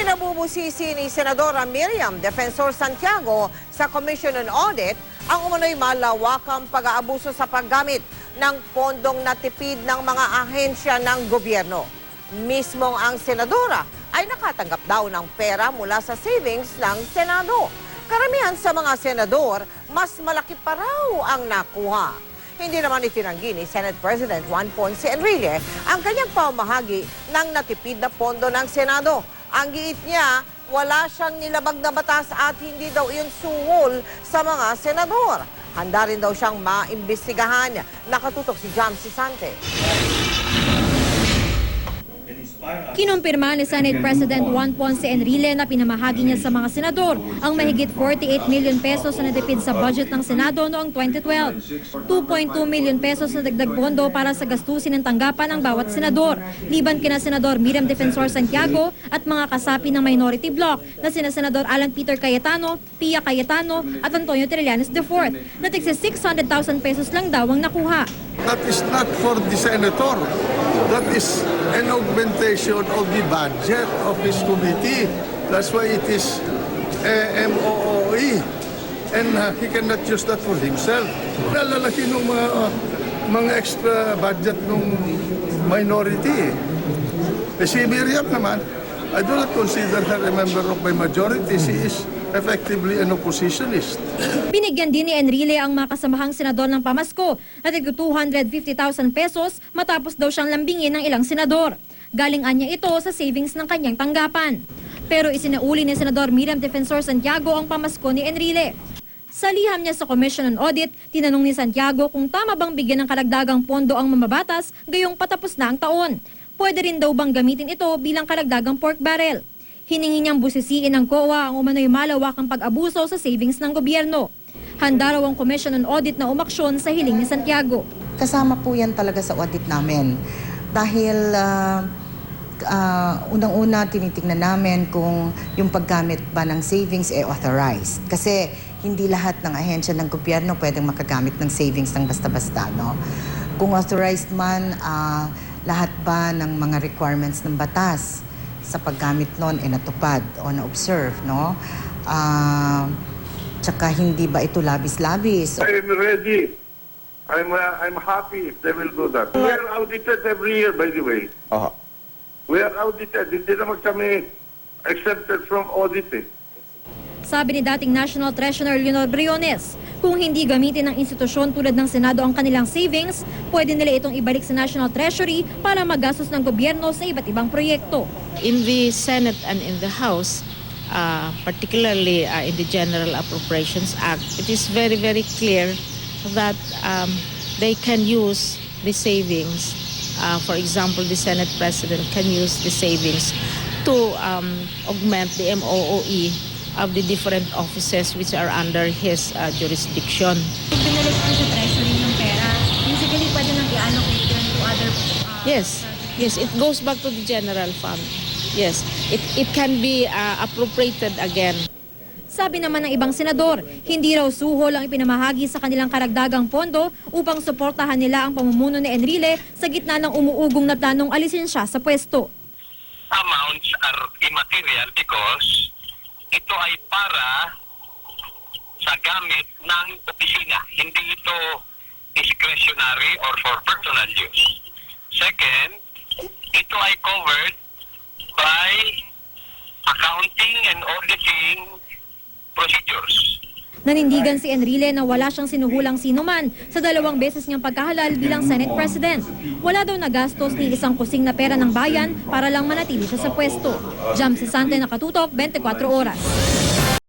Pinabubusisi ni Senadora Miriam Defensor Santiago sa Commission on Audit ang umano'y malawakang pag-aabuso sa paggamit ng pondong natipid ng mga ahensya ng gobyerno. Mismong ang senadora ay nakatanggap daw ng pera mula sa savings ng Senado. Karamihan sa mga senador, mas malaki pa raw ang nakuha. Hindi naman itinanggi ni Senate President Juan Ponce Enrile ang kanyang pamahagi ng natipid na pondo ng Senado. Ang giit niya, wala siyang nilabag na batas at hindi daw iyon suhol sa mga senador. Handa rin daw siyang maimbestigahan. Nakatutok si Jam Sisante. Kinumpirma ni Senate President Juan Ponce Enrile na pinamahagi niya sa mga senador ang mahigit 48 million pesos na natipid sa budget ng Senado noong 2012. 2.2 million pesos na dagdag pondo para sa gastusin ng tanggapan ng bawat senador, liban kina Senador Miriam Defensor Santiago at mga kasapi ng minority bloc na sina Senador Alan Peter Cayetano, Pia Cayetano at Antonio Trillanes IV na tigsa 600,000 pesos lang daw ang nakuha. That is not for the senator. That is an augmentation of the budget of his committee. That's why it is MOOE. And he cannot use that for himself. Nalalaki ng mga extra budget ng minority. Si Miriam naman, I do not consider her a member of my majority. She is effectively an oppositionist. Binigyan din ni Enrile ang mga kasamahang senador ng pamasko na tig 250,000 pesos matapos daw siyang lambingin ng ilang senador. Galingan niya ito sa savings ng kanyang tanggapan. Pero isinauli ni Senador Miriam Defensor Santiago ang pamasko ni Enrile. Sa liham niya sa Commission on Audit, tinanong ni Santiago kung tama bang bigyan ng karagdagang pondo ang mamabatas gayong patapos na ang taon. Pwede rin daw bang gamitin ito bilang karagdagang pork barrel. Hiningi niyang busisiin ng COA ang umano'y malawakang pag-abuso sa savings ng gobyerno. Handa raw ang Commission on Audit na umaksyon sa hiling ni Santiago. Kasama po yan talaga sa audit namin. Dahil unang-una tinitingnan namin kung yung paggamit ba ng savings authorized. Kasi hindi lahat ng ahensya ng gobyerno pwedeng makagamit ng savings ng basta-basta. No? Kung authorized man, lahat ba ng mga requirements ng batas sa paggamit nun natupad o na-observe, no? Tsaka hindi ba ito labis-labis? I'm ready. I'm happy if they will do that. We are audited every year, by the way. We are audited. Hindi naman kami exempted from audit. Sabi ni dating National Treasurer Leonor Briones, kung hindi gamitin ng institusyon tulad ng Senado ang kanilang savings, pwede nila itong ibalik sa National Treasury para magastos ng gobyerno sa iba't ibang proyekto. In the Senate and in the House, particularly in the General Appropriations Act, it is very, very clear that they can use the savings. For example, the Senate President can use the savings to augment the MOOE of the different offices which are under his jurisdiction. Binalik po sa Treasury yung pera, basically pwede nang i-allocate yun to other... Yes, it goes back to the general fund. Yes, it can be appropriated again. Sabi naman ng ibang senador, hindi raw suhol ang ipinamahagi sa kanilang karagdagang pondo upang suportahan nila ang pamumuno ni Enrile sa gitna ng umuugong na planong alisin siya sa pwesto. Amounts are immaterial because ito ay para sa gamit ng opisina. Hindi ito discretionary or for personal use. Second, ito ay covered by accounting and auditing procedures. Nanindigan si Enrile na wala siyang sinuhulang sinuman sa 2 beses niyang pagkahalal bilang Senate President. Wala daw nagastos ni isang kusing na pera ng bayan para lang manatili siya sa pwesto. Jam Sisante, Nakatutok, 24 Oras.